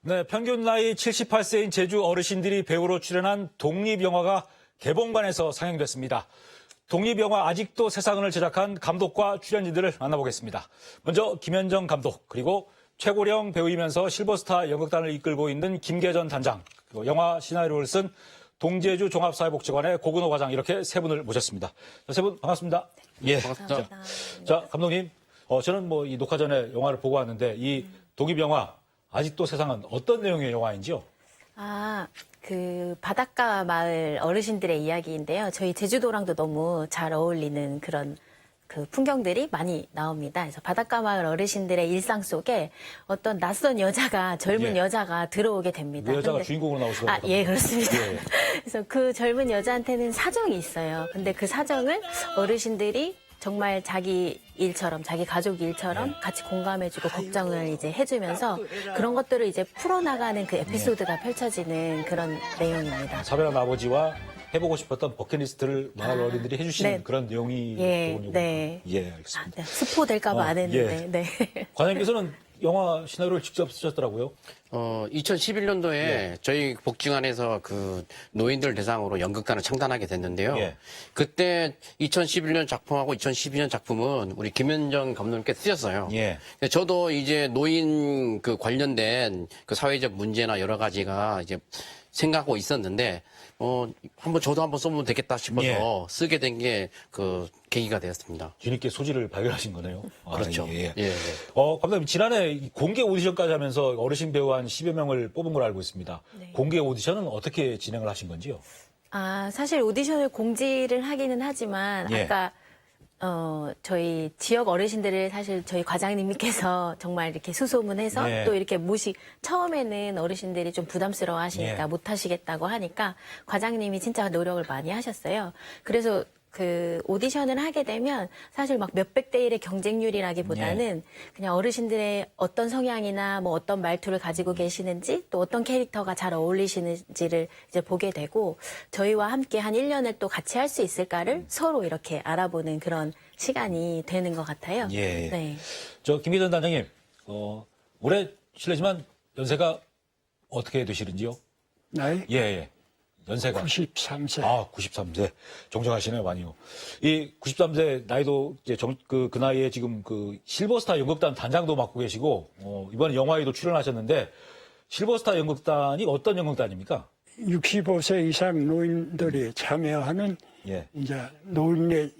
네, 평균 나이 78세인 제주 어르신들이 배우로 출연한 독립영화가 개봉관에서 상영됐습니다. 독립영화 아직도 세상을 제작한 감독과 출연진들을 만나보겠습니다. 먼저 김현정 감독, 그리고 최고령 배우이면서 실버스타 연극단을 이끌고 있는 김계전 단장, 그리고 영화 시나리오를 쓴 동제주 종합사회복지관의 고근호 과장, 이렇게 세 분을 모셨습니다. 세 분 반갑습니다. 예. 반갑습니다. 자, 감독님, 저는 이 녹화 전에 영화를 보고 왔는데 이 독립영화 아직도 세상은 어떤 내용의 영화인지요? 바닷가 마을 어르신들의 이야기인데요. 저희 제주도랑도 너무 잘 어울리는 그런 풍경들이 많이 나옵니다. 그래서 바닷가 마을 어르신들의 일상 속에 어떤 낯선 여자가, 젊은 예. 여자가 들어오게 됩니다. 그 여자가 주인공으로 나오시거든요. 예, 그렇습니다. 예. 그래서 그 젊은 여자한테는 사정이 있어요. 근데 그 사정을 어르신들이 정말 자기 일처럼, 자기 가족 일처럼 같이 공감해주고 걱정을 이제 해주면서 그런 것들을 이제 풀어나가는 그 에피소드가 펼쳐지는 그런 내용입니다. 사별한 아버지와 해보고 싶었던 버킷리스트를 마을 어린들이 해주시는 네. 그런 내용이 예, 되군요. 네. 예, 알겠습니다. 스포 될까봐 안 했는데, 네. 과장님께서는 영화 시나리오를 직접 쓰셨더라고요. 2011년도에 저희 복지관에서 그 노인들 대상으로 연극단을 창단하게 됐는데요. 예. 그때 2011년 작품하고 2012년 작품은 우리 김현정 감독님께 쓰셨어요. 예. 저도 이제 노인 그 관련된 그 사회적 문제나 여러 가지가 이제 생각하고 있었는데, 저도 한번 써보면 되겠다 싶어서 예. 쓰게 된 게 그 계기가 되었습니다. 뒤늦게 소질을 발견하신 거네요. 그렇죠. 예. 예. 감독님, 지난해 이 공개 오디션까지 하면서 어르신 배우 한 10여 명을 뽑은 걸 알고 있습니다. 네. 공개 오디션은 어떻게 진행을 하신 건지요? 사실 오디션을 공지를 하기는 하지만 예. 아까 저희 지역 어르신들을 사실 저희 과장님께서 정말 이렇게 수소문해서 예. 또 이렇게 처음에는 어르신들이 좀 부담스러워 하시니까 예. 못 하시겠다고 하니까 과장님이 진짜 노력을 많이 하셨어요. 그래서 그 오디션을 하게 되면 사실 막 몇백 대 1의 경쟁률이라기보다는 그냥 어르신들의 어떤 성향이나 뭐 어떤 말투를 가지고 계시는지 또 어떤 캐릭터가 잘 어울리시는지를 이제 보게 되고 저희와 함께 한 1년을 또 같이 할 수 있을까를 서로 이렇게 알아보는 그런 시간이 되는 것 같아요. 예. 네. 김기전 단장님, 올해 실례지만 연세가 어떻게 되시는지요? 나이 예. 연세가. 93세. 93세. 정정하시네요, 많이요. 이 93세 나이도 이제 그 나이에 지금 그 실버스타 연극단 단장도 맡고 계시고, 이번에 영화에도 출연하셨는데, 실버스타 연극단이 어떤 연극단입니까? 65세 이상 노인들이 참여하는 예. 이제 노인들의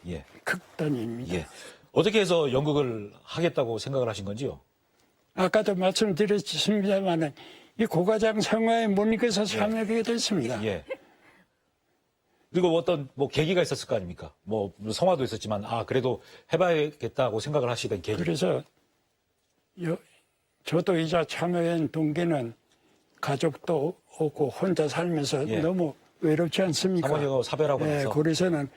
예. 극단입니다. 예. 어떻게 해서 연극을 하겠다고 생각을 하신 건지요? 아까도 말씀드렸습니다만은 이 고과장 성화에 못 이겨서 참여하게 됐습니다. 예. 그리고 어떤 계기가 있었을 거 아닙니까? 성화도 있었지만, 그래도 해봐야겠다고 생각을 하시게 된 계기. 그래서 저도 이제 참여한 동기는 가족도 없고 혼자 살면서 예. 너무 외롭지 않습니까? 사모님하고 사별하고 네, 나서. 그래서는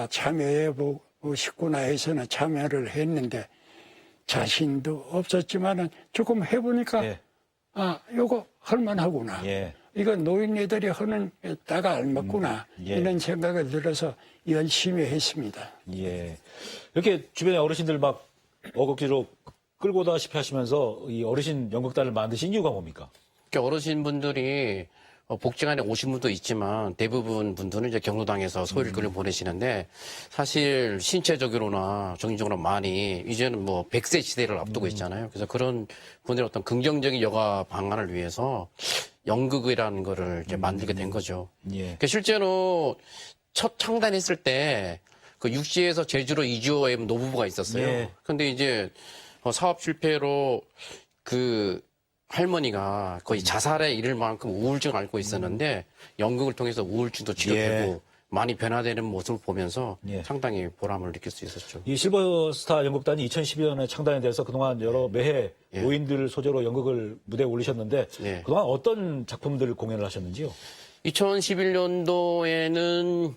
참여해보고 싶구나 해서는 참여를 했는데 자신도 없었지만은 조금 해보니까 예. 요거 할만하구나. 예. 이거 노인네들이 하는 따가 알맞구나. 예. 이런 생각을 들어서 열심히 했습니다. 예. 이렇게 주변에 어르신들 막 억지로 끌고 다시피 하시면서 이 어르신 연극단을 만드신 이유가 뭡니까? 어르신분들이 복지관에 오신 분도 있지만 대부분 분들은 이제 경로당에서 소일거리를 보내시는데 사실 신체적으로나 정신적으로 많이 이제는 100세 시대를 앞두고 있잖아요. 그래서 그런 분들의 어떤 긍정적인 여가 방안을 위해서 연극이라는 거를 이제 만들게 된 거죠. 예. 그러니까 실제로 첫 창단했을 때 그 육지에서 제주로 이주한 노부부가 있었어요. 예. 근데 이제 사업 실패로 그 할머니가 거의 자살에 이를 만큼 우울증을 앓고 있었는데 연극을 통해서 우울증도 치료되고 예. 많이 변화되는 모습을 보면서 예. 상당히 보람을 느낄 수 있었죠. 이 실버스타 연극단이 2012년에 창단이 돼서 그동안 여러 매해 노인들 소재로 연극을 무대에 올리셨는데 예. 그동안 어떤 작품들 공연을 하셨는지요? 2011년도에는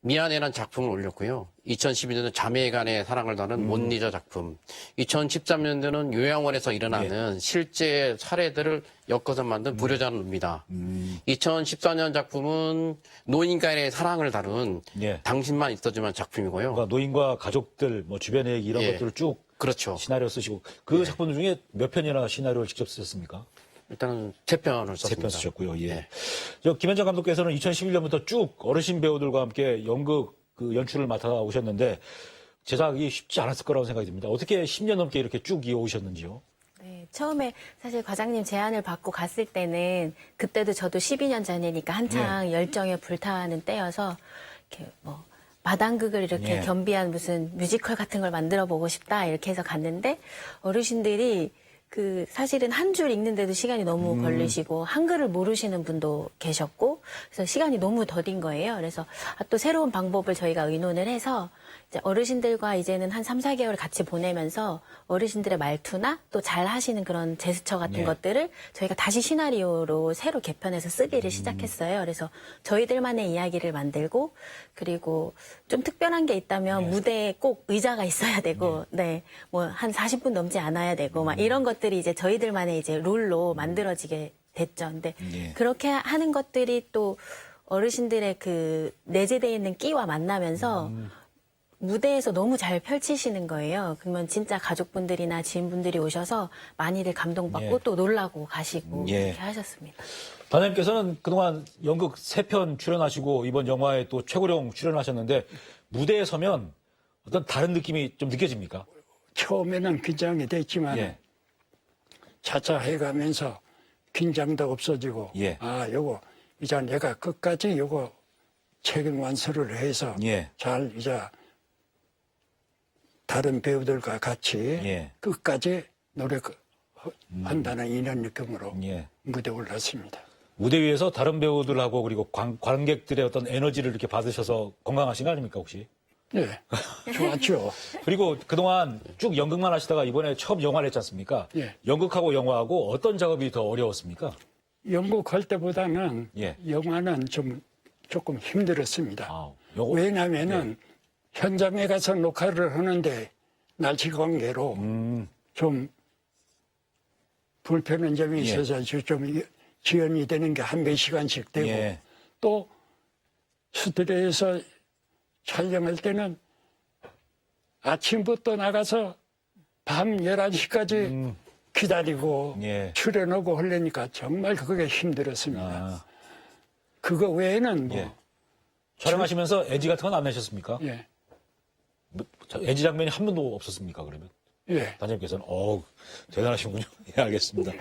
미안해란 작품을 올렸고요. 2012년도는 자매간의 사랑을 다룬 못 잊어 작품. 2013년도는 요양원에서 일어나는 실제 사례들을 엮어서 만든 불효자는 옵니다. 2014년 작품은 노인간의 사랑을 다룬 예. 당신만 있어주면 작품이고요. 그러니까 노인과 가족들, 주변의 얘기 이런 예. 것들을 쭉 그렇죠. 시나리오 쓰시고 그 작품 중에 몇 편이나 시나리오를 직접 쓰셨습니까? 일단은 3편을 세 썼습니다. 편 쓰셨고요. 예. 네. 저 김현정 감독께서는 2011년부터 쭉 어르신 배우들과 함께 연극 그 연출을 맡아 오셨는데 제작이 쉽지 않았을 거라고 생각이 듭니다. 어떻게 10년 넘게 이렇게 쭉 이어오셨는지요? 네, 처음에 사실 과장님 제안을 받고 갔을 때는 그때도 저도 12년 전이니까 한창 열정에 불타는 때여서 이렇게 뭐 마당극을 이렇게 예. 겸비한 무슨 뮤지컬 같은 걸 만들어 보고 싶다 이렇게 해서 갔는데 어르신들이 그 사실은 한 줄 읽는데도 시간이 너무 걸리시고 한글을 모르시는 분도 계셨고 그래서 시간이 너무 더딘 거예요. 그래서 또 새로운 방법을 저희가 의논을 해서 이제 어르신들과 이제는 한 3, 4개월 같이 보내면서 어르신들의 말투나 또 잘 하시는 그런 제스처 같은 예. 것들을 저희가 다시 시나리오로 새로 개편해서 쓰기를 시작했어요. 그래서 저희들만의 이야기를 만들고 그리고 좀 특별한 게 있다면 무대에 꼭 의자가 있어야 되고 네. 뭐 한 40분 넘지 않아야 되고 막 이런 것들이 이제 저희들만의 이제 룰로 만들어지게 됐죠. 근데 예. 그렇게 하는 것들이 또 어르신들의 그 내재되어 있는 끼와 만나면서 무대에서 너무 잘 펼치시는 거예요. 그러면 진짜 가족분들이나 지인분들이 오셔서 많이들 감동받고 예. 또 놀라고 가시고 예. 이렇게 하셨습니다. 단장님께서는 그동안 연극 3편 출연하시고 이번 영화에 또 최고령 출연하셨는데 무대에 서면 어떤 다른 느낌이 좀 느껴집니까? 처음에는 긴장이 됐지만 예. 차차 해가면서 긴장도 없어지고 예. 요거 이제 내가 끝까지 요거 책임 완수를 해서 예. 잘 이제 다른 배우들과 같이 예. 끝까지 노력한다는 이런 느낌으로 예. 무대에 올랐습니다. 무대 위에서 다른 배우들하고 그리고 관객들의 어떤 에너지를 이렇게 받으셔서 건강하신 거 아닙니까 혹시? 네, 좋았죠. 그리고 그동안 쭉 연극만 하시다가 이번에 처음 영화를 했지 않습니까? 예. 연극하고 영화하고 어떤 작업이 더 어려웠습니까? 연극할 때보다는 예. 영화는 조금 힘들었습니다. 아, 왜냐하면은 현장에 가서 녹화를 하는데 날씨 관계로 좀 불편한 점이 예. 있어서 좀 지연이 되는 게 한 몇 시간씩 되고 예. 또 스튜디오에서 촬영할 때는 아침부터 나가서 밤 11시까지 기다리고 예. 출연하고 하려니까 정말 그게 힘들었습니다. 아, 그거 외에는 뭐 예. 촬영하시면서 NG 같은 건 안 내셨습니까? 예. NG 장면이 한 번도 없었습니까, 그러면? 예. 단장님께서는, 대단하시군요. 예, 알겠습니다.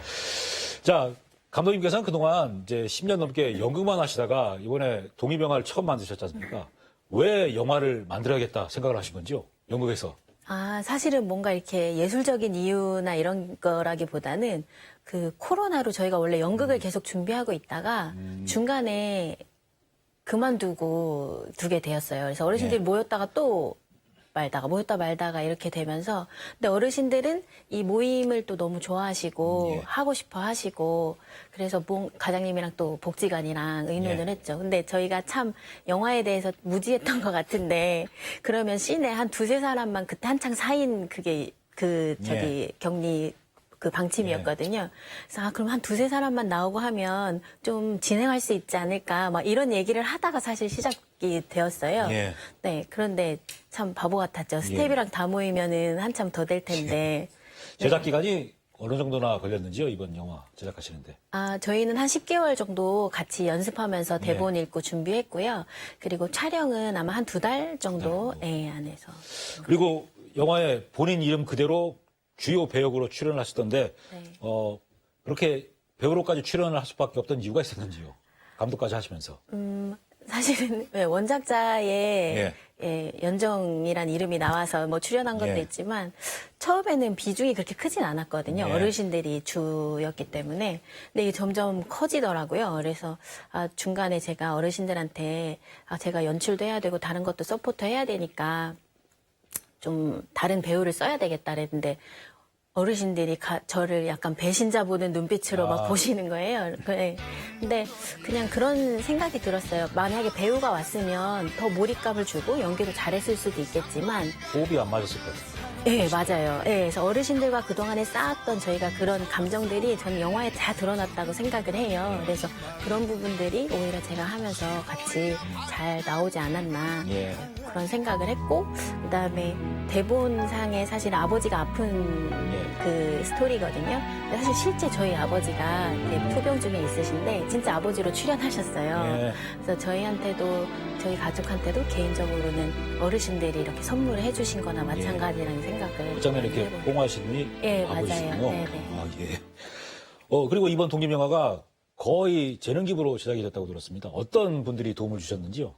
자, 감독님께서는 그동안 이제 10년 넘게 연극만 하시다가 이번에 독립영화를 처음 만드셨지 않습니까? 왜 영화를 만들어야겠다 생각을 하신 건지요? 연극에서. 사실은 뭔가 이렇게 예술적인 이유나 이런 거라기보다는 그 코로나로 저희가 원래 연극을 계속 준비하고 있다가 중간에 그만두고 두게 되었어요. 그래서 어르신들이 모였다가 또 모였다 말다가 이렇게 되면서 근데 어르신들은 이 모임을 또 너무 좋아하시고 예. 하고 싶어 하시고 그래서 과장님이랑 또 복지관이랑 의논을 예. 했죠. 근데 저희가 참 영화에 대해서 무지했던 것 같은데 그러면 시내 한 두세 사람만 그때 한창 사인 그게 격리 그 방침이었거든요. 그래서 그럼 한 두세 사람만 나오고 하면 좀 진행할 수 있지 않을까 막 이런 얘기를 하다가 사실 시작이 되었어요. 예. 네, 그런데 참 바보 같았죠. 스텝이랑 다 모이면은 한참 더 될 텐데. 제작 기간이 어느 정도나 걸렸는지요, 이번 영화 제작하시는데? 저희는 한 10개월 정도 같이 연습하면서 대본 읽고 준비했고요. 그리고 촬영은 아마 한 2달 정도 안에서. 그리고 영화에 본인 이름 그대로 주요 배역으로 출연을 하시던데, 네. 그렇게 배우로까지 출연을 할 수밖에 없던 이유가 있었는지요? 감독까지 하시면서. 사실은 원작자의 연정이란 이름이 나와서 뭐 출연한 것도 예. 있지만 처음에는 비중이 그렇게 크진 않았거든요. 예. 어르신들이 주였기 때문에. 근데 이게 점점 커지더라고요. 그래서 중간에 제가 어르신들한테 제가 연출도 해야 되고 다른 것도 서포트 해야 되니까 좀 다른 배우를 써야 되겠다 그랬는데 어르신들이 저를 약간 배신자 보는 눈빛으로 막 보시는 거예요. 네. 근데 그냥 그런 생각이 들었어요. 만약에 배우가 왔으면 더 몰입감을 주고 연기도 잘했을 수도 있겠지만 호흡이 안 맞았을 것 같아요. 네, 맞아요. 네, 그래서 어르신들과 그동안에 쌓았던 저희가 그런 감정들이 저는 영화에 다 드러났다고 생각을 해요. 그래서 그런 부분들이 오히려 제가 하면서 같이 잘 나오지 않았나 예. 그런 생각을 했고, 그다음에 대본상에 사실 아버지가 아픈 그 스토리거든요. 근데 사실 실제 저희 아버지가 이렇게 투병 중에 있으신데 진짜 아버지로 출연하셨어요. 예. 그래서 저희한테도 저희 가족한테도 개인적으로는 어르신들이 이렇게 선물을 해주신 거나 마찬가지라는 생각을 그 장면 이렇게 해보고. 봉하신 분이 예, 아버지시군요. 맞아요. 네네. 아, 예. 그리고 이번 독립영화가 거의 재능 기부로 제작이 됐다고 들었습니다. 어떤 분들이 도움을 주셨는지요?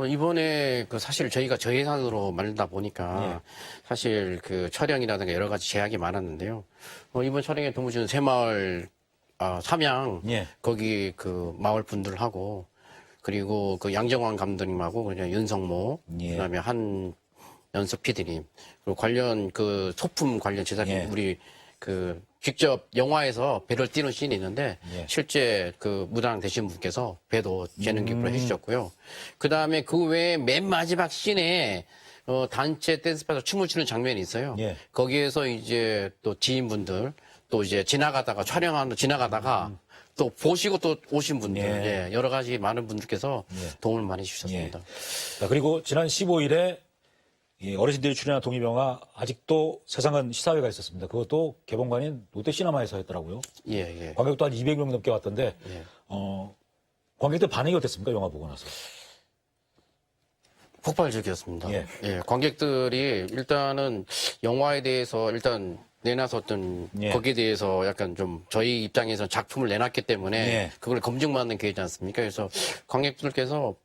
이번에 사실 저희가 저예산으로 만들다 보니까 사실 그 촬영이라든가 여러 가지 제약이 많았는데요. 이번 촬영에 도움을 주는 새마을, 삼양, 예. 거기 그 마을 분들하고 그리고 그 양정환 감독님하고 그냥 윤성모, 예. 그다음에 한연석 PD님, 그리고 관련 그 소품 관련 제작인 예. 우리 그 직접 영화에서 배를 띄는 씬이 있는데 예. 실제 그 무당 되신 분께서 배도 재능 기부를 해주셨고요. 그 다음에 그 외에 맨 마지막 씬에 단체 댄스바에서 춤을 추는 장면이 있어요. 예. 거기에서 이제 또 지인분들 또 이제 지나가다가 또 보시고 또 오신 분들, 예. 여러 가지 많은 분들께서 예. 도움을 많이 주셨습니다. 자, 그리고 지난 15일에 이 어르신들이 출연한 독립영화 아직도 세상은 시사회가 있었습니다. 그것도 개봉관인 롯데시네마에서 했더라고요. 예, 예. 관객도 한 200명 넘게 왔던데 예. 관객들 반응이 어땠습니까? 영화 보고 나서. 폭발적이었습니다. 예. 예, 관객들이 일단은 영화에 대해서 일단 내놨었던 예. 거기에 대해서 약간 좀 저희 입장에서 작품을 내놨기 때문에 예. 그걸 검증받는 기회지 않습니까? 그래서 관객들께서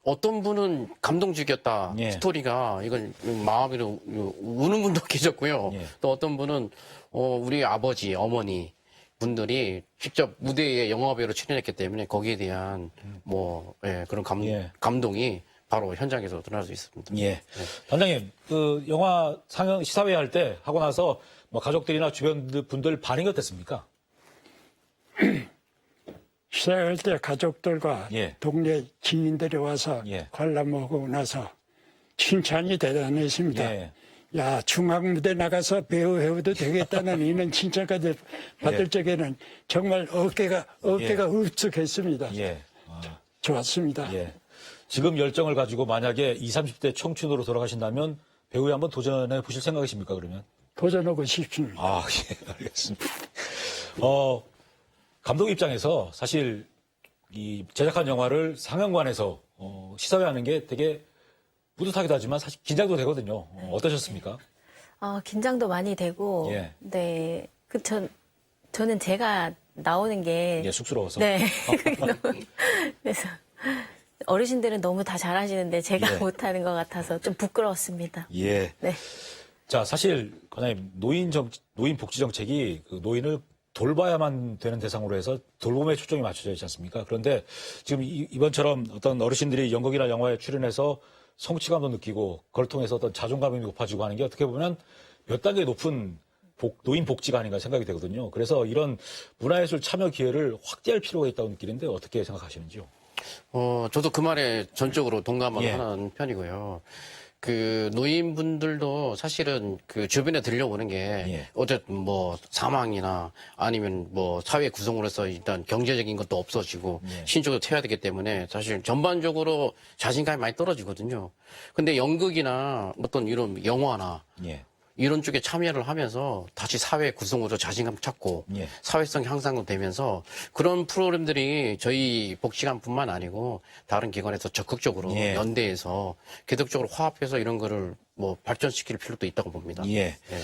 어떤 분은 감동적이었다. 예. 스토리가 이건 마음으로 우는 분도 계셨고요. 예. 또 어떤 분은 우리 아버지, 어머니 분들이 직접 무대에 영화배우로 출연했기 때문에 거기에 대한 그런 예. 감동이 바로 현장에서 드러날 수 있습니다. 예. 단장님, 그 영화 상영 시사회 할 때 하고 나서 뭐 가족들이나 주변 분들 반응이 어땠습니까? 시작할 때 가족들과 예. 동네 지인들이 와서 예. 관람하고 나서 칭찬이 대단했습니다. 예. 야, 중앙무대 나가서 배우 해도 되겠다는 이런 칭찬까지 받을 예. 적에는 정말 어깨가 으쓱했습니다. 예. 좋았습니다. 예. 지금 열정을 가지고 만약에 20, 30대 청춘으로 돌아가신다면 배우에 한번 도전해 보실 생각이십니까, 그러면? 도전하고 싶습니다. 아, 예, 알겠습니다. 감독 입장에서 사실 이 제작한 영화를 상영관에서 시사회하는 게 되게 뿌듯하기도 하지만 사실 긴장도 되거든요. 어떠셨습니까? 긴장도 많이 되고, 예. 네, 저는 제가 나오는 게 예, 쑥스러워서. 네. 그게 너무- 그래서 어르신들은 너무 다 잘하시는데 제가 예. 못하는 것 같아서 좀 부끄러웠습니다. 예. 네. 자, 사실 과장님 노인 복지 정책이 그 노인을 돌봐야만 되는 대상으로 해서 돌봄에 초점이 맞춰져 있지 않습니까? 그런데 지금 이번처럼 어떤 어르신들이 연극이나 영화에 출연해서 성취감도 느끼고 그걸 통해서 어떤 자존감이 높아지고 하는 게 어떻게 보면 몇 단계 높은 노인 복지가 아닌가 생각이 되거든요. 그래서 이런 문화예술 참여 기회를 확대할 필요가 있다고 느끼는데 어떻게 생각하시는지요? 저도 그 말에 전적으로 동감을 예. 하는 편이고요. 그 노인분들도 사실은 그 주변에 들려오는 게 예. 어쨌든 뭐 사망이나 아니면 뭐 사회 구성으로서 일단 경제적인 것도 없어지고 예. 신적으로 태워야 되기 때문에 사실 전반적으로 자신감이 많이 떨어지거든요. 근데 연극이나 어떤 이런 영화나 예. 이런 쪽에 참여를 하면서 다시 사회 구성으로 자신감 찾고 예. 사회성 향상도 되면서 그런 프로그램들이 저희 복지관뿐만 아니고 다른 기관에서 적극적으로 예. 연대해서 계속적으로 화합해서 이런 거를 뭐 발전시킬 필요도 있다고 봅니다. 예. 예.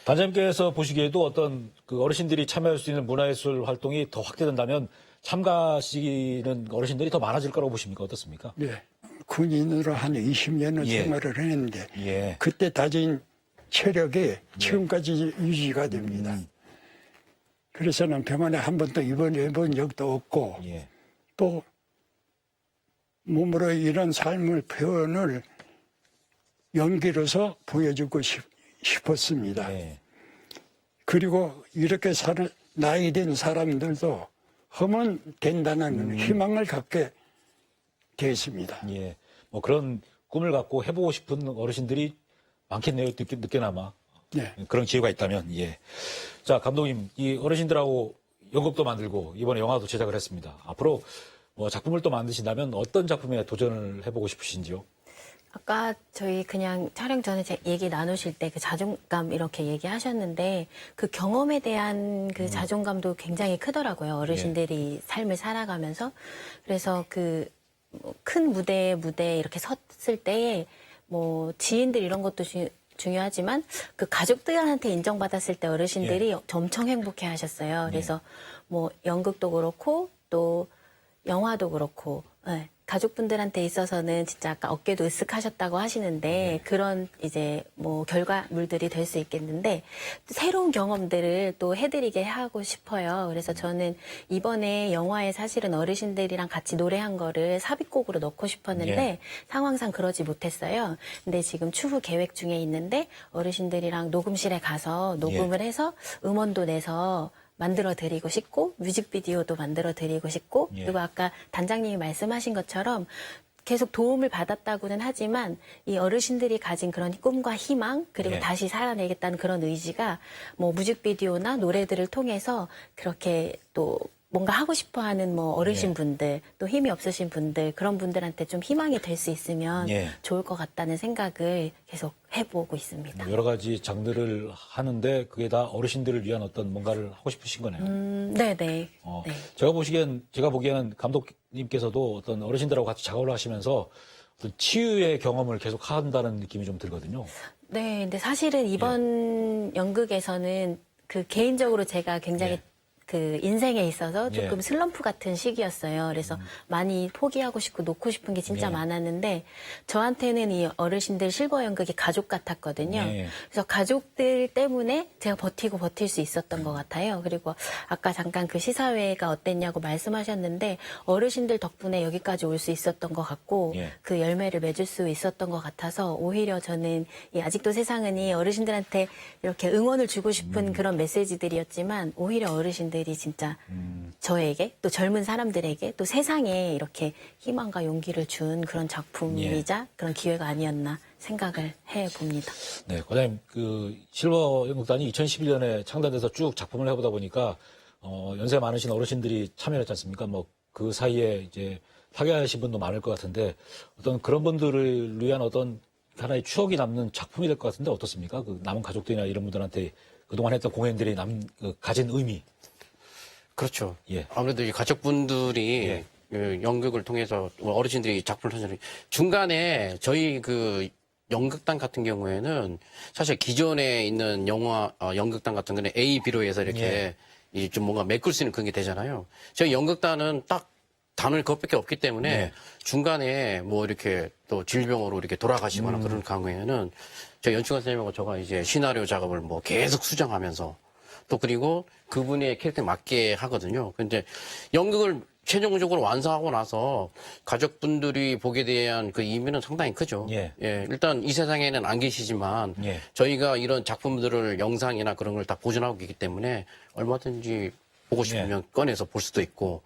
단장님께서 보시기에도 어떤 그 어르신들이 참여할 수 있는 문화예술 활동이 더 확대된다면 참가하시는 어르신들이 더 많아질 거라고 보십니까? 어떻습니까? 네. 군인으로 한 20년을 예. 생활을 했는데 예. 그때 다진 체력이 지금까지 유지가 됩니다. 그래서는 병원에 한 번도 입원해 본 적도 없고 예. 또 몸으로 이런 삶을 표현을 연기로서 보여주고 싶었습니다. 예. 그리고 이렇게 나이 든 사람들도 하면 된다는 희망을 갖게 됐습니다. 예. 뭐 그런 꿈을 갖고 해보고 싶은 어르신들이 많겠네요. 늦게나마. 네. 그런 기회가 있다면, 예. 자, 감독님, 이 어르신들하고 연극도 만들고 이번에 영화도 제작을 했습니다. 앞으로 뭐 작품을 또 만드신다면 어떤 작품에 도전을 해보고 싶으신지요? 아까 저희 그냥 촬영 전에 얘기 나누실 때 그 자존감 이렇게 얘기하셨는데 그 경험에 대한 그 자존감도 굉장히 크더라고요. 어르신들이 삶을 살아가면서. 그래서 그 큰 무대에 이렇게 섰을 때에 뭐 지인들 이런 것도 중요하지만 그 가족들한테 인정받았을 때 어르신들이 엄청 행복해 하셨어요. 그래서 뭐 연극도 그렇고 또 영화도 그렇고 네. 가족분들한테 있어서는 진짜 아까 어깨도 으쓱하셨다고 하시는데 그런 이제 뭐 결과물들이 될 수 있겠는데 새로운 경험들을 또 해드리게 하고 싶어요. 그래서 저는 이번에 영화에 사실은 어르신들이랑 같이 노래한 거를 삽입곡으로 넣고 싶었는데 상황상 그러지 못했어요. 근데 지금 추후 계획 중에 있는데 어르신들이랑 녹음실에 가서 녹음을 해서 음원도 내서 만들어 드리고 싶고 뮤직비디오도 만들어 드리고 싶고 그리고 아까 단장님이 말씀하신 것처럼 계속 도움을 받았다고는 하지만 이 어르신들이 가진 그런 꿈과 희망 그리고 다시 살아내겠다는 그런 의지가 뭐 뮤직비디오나 노래들을 통해서 그렇게 또 뭔가 하고 싶어하는 뭐 어르신분들 또 힘이 없으신 분들 그런 분들한테 좀 희망이 될 수 있으면 좋을 것 같다는 생각을 계속 해보고 있습니다. 여러 가지 장르를 하는데 그게 다 어르신들을 위한 어떤 뭔가를 하고 싶으신 거네요. 네네. 네. 네. 제가 보기에는 감독님께서도 어떤 어르신들하고 같이 작업을 하시면서 어떤 치유의 경험을 계속 한다는 느낌이 좀 들거든요. 네, 근데 사실은 이번 연극에서는 그 개인적으로 제가 굉장히 그 인생에 있어서 조금 슬럼프 같은 시기였어요. 그래서 많이 포기하고 싶고 놓고 싶은 게 진짜 많았는데 저한테는 이 어르신들 실버 연극이 가족 같았거든요. 그래서 가족들 때문에 제가 버틸 수 있었던 것 같아요. 그리고 아까 잠깐 그 시사회가 어땠냐고 말씀하셨는데 어르신들 덕분에 여기까지 올 수 있었던 것 같고 그 열매를 맺을 수 있었던 것 같아서 오히려 저는 이 아직도 세상은 이 어르신들한테 이렇게 응원을 주고 싶은 그런 메시지들이었지만 오히려 어르신들이 진짜 저에게 또 젊은 사람들에게 또 세상에 이렇게 희망과 용기를 준 그런 작품이자 그런 기회가 아니었나 생각을 해봅니다. 네, 과장님, 그 실버 연극단이 2011년에 창단돼서 쭉 작품을 해보다 보니까 연세 많으신 어르신들이 참여했지 않습니까? 뭐 그 사이에 이제 타계하신 분도 많을 것 같은데 어떤 그런 분들을 위한 어떤 하나의 추억이 남는 작품이 될 것 같은데 어떻습니까? 그 남은 가족들이나 이런 분들한테 그동안 했던 공연들이 가진 의미. 그렇죠. 아무래도 이 가족분들이 연극을 통해서 어르신들이 작품을 하잖아요. 중간에 저희 그 연극단 같은 경우에는 사실 기존에 있는 연극단 같은 거는 A, B로 해서 이렇게 이 좀 뭔가 메꿀 수 있는 그런 게 되잖아요. 저희 연극단은 딱 단원이 그것밖에 없기 때문에 중간에 뭐 이렇게 또 질병으로 이렇게 돌아가시거나 그런 경우에는 저희 연출관 선생님하고 저가 이제 시나리오 작업을 뭐 계속 수정하면서 또 그리고 그분의 캐릭터에 맞게 하거든요. 근데 연극을 최종적으로 완성하고 나서 가족분들이 보게 대한 그 의미는 상당히 크죠. 일단 이 세상에는 안 계시지만 저희가 이런 작품들을 영상이나 그런 걸 다 보존하고 있기 때문에 얼마든지 보고 싶으면 꺼내서 볼 수도 있고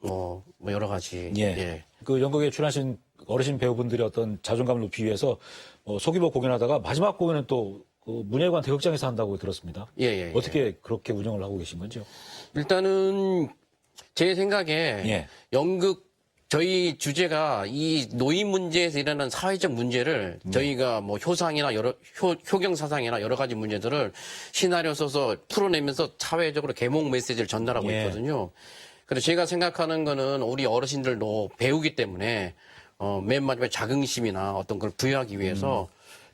뭐 여러 가지. 그 연극에 출연하신 어르신 배우분들의 어떤 자존감을 높이기 위해서 소규모 공연하다가 마지막 공연은 또 그 문예관 대극장에서 한다고 들었습니다. 어떻게 그렇게 운영을 하고 계신 건지요? 일단은 제 생각에 연극 저희 주제가 이 노인 문제에서 일어나는 사회적 문제를 저희가 뭐 효상이나 효경 사상이나 여러 가지 문제들을 시나리오 써서 풀어내면서 사회적으로 계몽 메시지를 전달하고 있거든요. 그래서 제가 생각하는 거는 우리 어르신들도 배우기 때문에 맨 마지막에 자긍심이나 어떤 걸 부여하기 위해서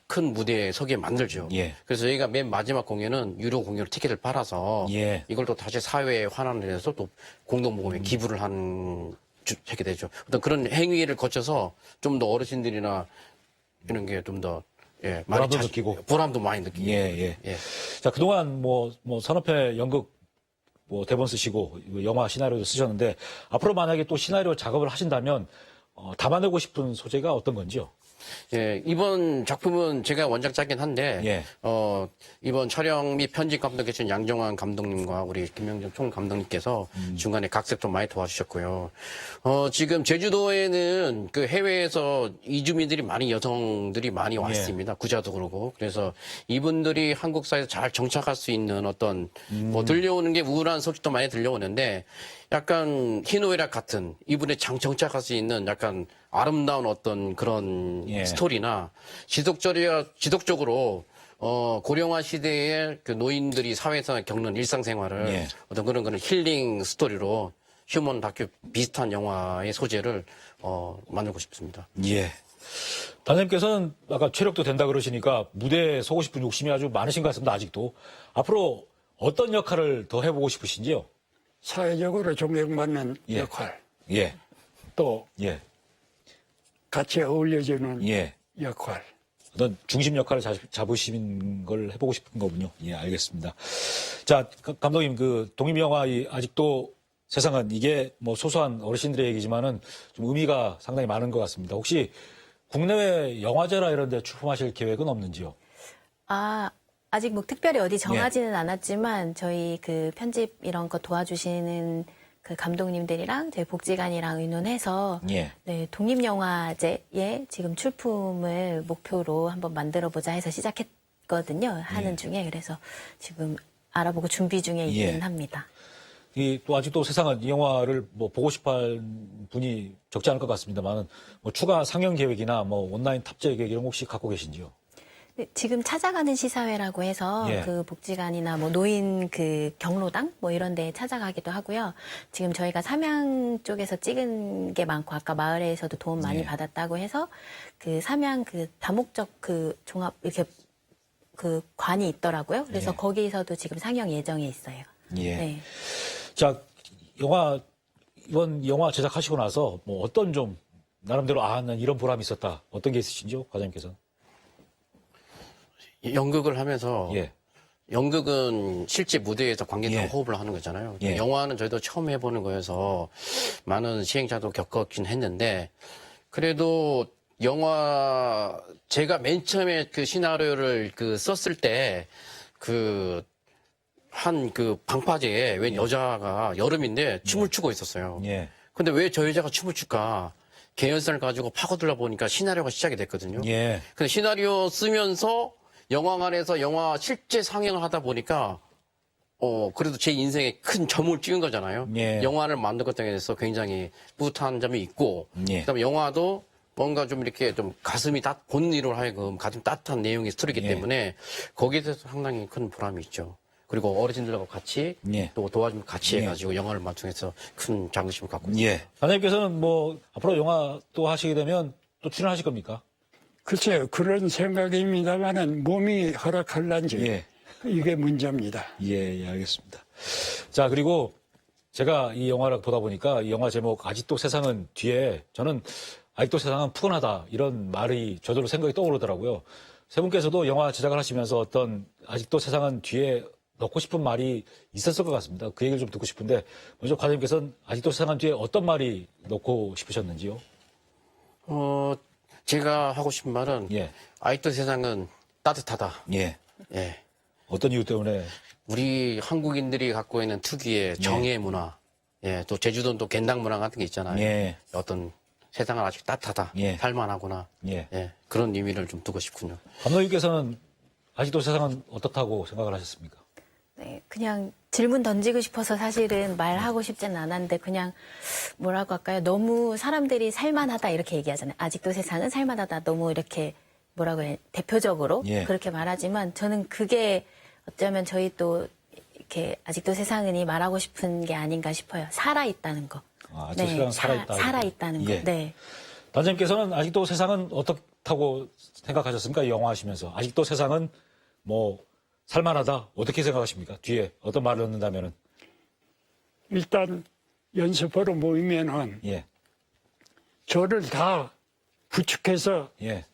큰 무대에 서게 만들죠. 그래서 저희가 맨 마지막 공연은 유료 공연으로 티켓을 팔아서 이걸 또 다시 사회에 환원을 해서 또 공동모금에 기부를 하게 되죠. 어떤 그런 행위를 거쳐서 좀 더 어르신들이나 이런 게 좀 더 보람도 느끼고 보람도 많이 느끼고. 자, 그동안 뭐 서너 편의 연극 대본 쓰시고 영화 시나리오도 쓰셨는데 앞으로 만약에 또 시나리오 작업을 하신다면 담아내고 싶은 소재가 어떤 건지요? 예, 이번 작품은 제가 원작자긴 한데, 예. 이번 촬영 및 편집 감독해주신 양정환 감독님과 우리 김명준 총 감독님께서 중간에 각색 좀 많이 도와주셨고요. 지금 제주도에는 그 해외에서 이주민들이 많이 여성들이 많이 왔습니다. 구자도 그러고. 그래서 이분들이 한국 사회에서 잘 정착할 수 있는 어떤, 뭐 들려오는 게 우울한 소식도 많이 들려오는데, 약간 희노애락 같은 이분의 정착할 수 있는 약간 아름다운 어떤 그런 예. 스토리나 지속적으로 고령화 시대에 그 노인들이 사회에서 겪는 일상생활을 예. 어떤 그런 힐링 스토리로 휴먼 다큐 비슷한 영화의 소재를 만들고 싶습니다. 예. 단장님께서는 아까 체력도 된다 그러시니까 무대에 서고 싶은 욕심이 아주 많으신 것 같습니다. 아직도. 앞으로 어떤 역할을 더 해보고 싶으신지요? 사회적으로 존경받는 예. 역할, 예. 또 예. 같이 어울려주는 예. 역할. 어떤 중심 역할을 잡으시는 걸 해보고 싶은 거군요. 예, 알겠습니다. 자, 감독님, 그 독립영화 아직도 세상은 이게 뭐 소소한 어르신들의 얘기지만은 좀 의미가 상당히 많은 것 같습니다. 혹시 국내외 영화제나 이런 데 출품하실 계획은 없는지요? 아직 뭐 특별히 어디 정하지는 않았지만 저희 그 편집 이런 거 도와주시는 그 감독님들이랑 저희 복지관이랑 의논해서 예. 네, 독립영화제에 지금 출품을 목표로 한번 만들어보자 해서 시작했거든요. 하는 중에. 그래서 지금 알아보고 준비 중에 있긴 예. 합니다. 또 아직도 세상은 이 영화를 뭐 보고 싶어 할 분이 적지 않을 것 같습니다만은 뭐 추가 상영 계획이나 뭐 온라인 탑재 계획 이런 거 혹시 갖고 계신지요? 네, 지금 찾아가는 시사회라고 해서 예. 그 복지관이나 뭐 노인 그 경로당 뭐 이런 데 찾아가기도 하고요. 지금 저희가 삼양 쪽에서 찍은 게 많고 아까 마을에서도 도움 많이 예. 받았다고 해서 그 삼양 그 다목적 그 종합 이렇게 그 관이 있더라고요. 그래서 예. 거기서도 지금 상영 예정에 있어요. 예. 네. 자, 이번 영화 제작하시고 나서 뭐 어떤 좀 나름대로 난 이런 보람이 있었다. 어떤 게 있으신지요, 과장님께서? 연극을 하면서 예. 연극은 실제 무대에서 관객과 예. 호흡을 하는 거잖아요. 예. 영화는 저희도 처음 해보는 거여서 많은 시행자도 겪었긴 했는데 그래도 영화 제가 맨 처음에 그 시나리오를 썼을 때 한 방파제에 웬 여자가 여름인데 춤을 추고 있었어요. 예. 근데 왜 저 여자가 춤을 출까? 개연성을 가지고 파고들다 보니까 시나리오가 시작이 됐거든요. 예. 근데 시나리오 쓰면서 영화관에서 영화 실제 상영을 하다 보니까 그래도 제 인생에 큰 점을 찍은 거잖아요. 예. 영화를 만들었다는 데 대해서 굉장히 뿌듯한 점이 있고 예. 그다음에 영화도 뭔가 좀 이렇게 좀 가슴이 본인으로 하여금 가슴 따뜻한 내용의 스토리이기 예. 때문에 거기에 대해서 상당히 큰 보람이 있죠. 그리고 어르신들하고 같이 예. 또 도와주면 같이 예. 해가지고 영화를 완성해서 큰 자긍심을 갖고 있습니다. 예. 과장님께서는 뭐 앞으로 영화 또 하시게 되면 또 출연하실 겁니까? 글쎄요, 그런 생각입니다만은 몸이 허락할란지 예. 이게 문제입니다. 예, 알겠습니다. 자, 그리고 제가 이 영화를 보다 보니까 이 영화 제목 아직도 세상은 뒤에 저는 아직도 세상은 푸근하다 이런 말이 저절로 생각이 떠오르더라고요. 세 분께서도 영화 제작을 하시면서 어떤 아직도 세상은 뒤에 넣고 싶은 말이 있었을 것 같습니다. 그 얘기를 좀 듣고 싶은데 먼저 과장님께서는 아직도 세상은 뒤에 어떤 말이 넣고 싶으셨는지요? 제가 하고 싶은 말은 예. 아직도 세상은 따뜻하다. 예. 예. 어떤 이유 때문에? 우리 한국인들이 갖고 있는 특유의 정의 문화, 예, 또 제주도는 또 겐당 문화 같은 게 있잖아요. 예. 어떤 세상은 아직 따뜻하다, 예. 살만하구나, 예. 예, 그런 의미를 좀 두고 싶군요. 감독님께서는 아직도 세상은 어떻다고 생각을 하셨습니까? 네, 그냥 질문 던지고 싶어서 사실은 말하고 싶지는 않았는데 그냥 뭐라고 할까요? 너무 사람들이 살만하다 이렇게 얘기하잖아요. 아직도 세상은 살만하다. 너무 이렇게 뭐라고 해야 대표적으로 예. 그렇게 말하지만 저는 그게 어쩌면 저희 또 이렇게 아직도 세상은이 말하고 싶은 게 아닌가 싶어요. 살아있다는 거. 아직도 세상은 살아있다. 살아있다는 거. 예. 네. 단장님께서는 아직도 세상은 어떻다고 생각하셨습니까? 이 영화 하시면서. 아직도 세상은 뭐 살만하다. 어떻게 생각하십니까? 뒤에 어떤 말을 넣는다면은. 일단 연습하러 모이면은 예. 저를 저를 다 부축해서 예.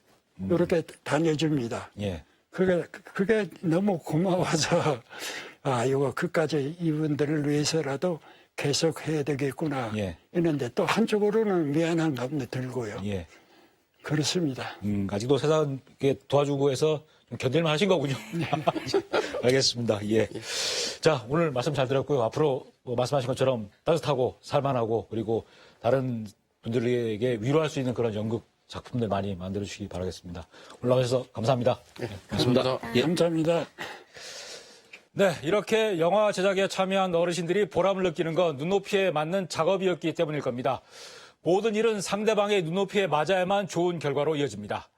이렇게 다녀줍니다. 예. 그게 너무 고마워서 이거 그까지 이분들을 위해서라도 계속 해야 되겠구나 예. 했는데 또 한쪽으로는 미안한 감도 들고요. 예. 그렇습니다. 아직도 세상 이렇게 도와주고 해서 좀 견딜만 하신 거군요. 알겠습니다. 예. 자, 오늘 말씀 잘 들었고요. 앞으로 뭐 말씀하신 것처럼 따뜻하고 살만하고 그리고 다른 분들에게 위로할 수 있는 그런 연극 작품들 많이 만들어 주시기 바라겠습니다. 올라오셔서 감사합니다. 네, 감사합니다. 감사합니다. 네, 이렇게 영화 제작에 참여한 어르신들이 보람을 느끼는 건 눈높이에 맞는 작업이었기 때문일 겁니다. 모든 일은 상대방의 눈높이에 맞아야만 좋은 결과로 이어집니다.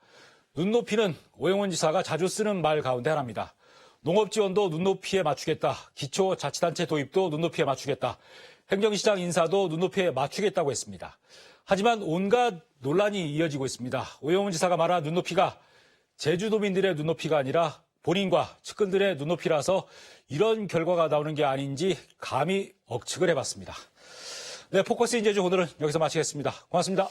눈높이는 오영훈 지사가 자주 쓰는 말 가운데 하나입니다. 농업 지원도 눈높이에 맞추겠다. 기초자치단체 도입도 눈높이에 맞추겠다. 행정시장 인사도 눈높이에 맞추겠다고 했습니다. 하지만 온갖 논란이 이어지고 있습니다. 오영훈 지사가 말한 눈높이가 제주도민들의 눈높이가 아니라 본인과 측근들의 눈높이라서 이런 결과가 나오는 게 아닌지 감히 억측을 해봤습니다. 네, 포커스인 제주 오늘은 여기서 마치겠습니다. 고맙습니다.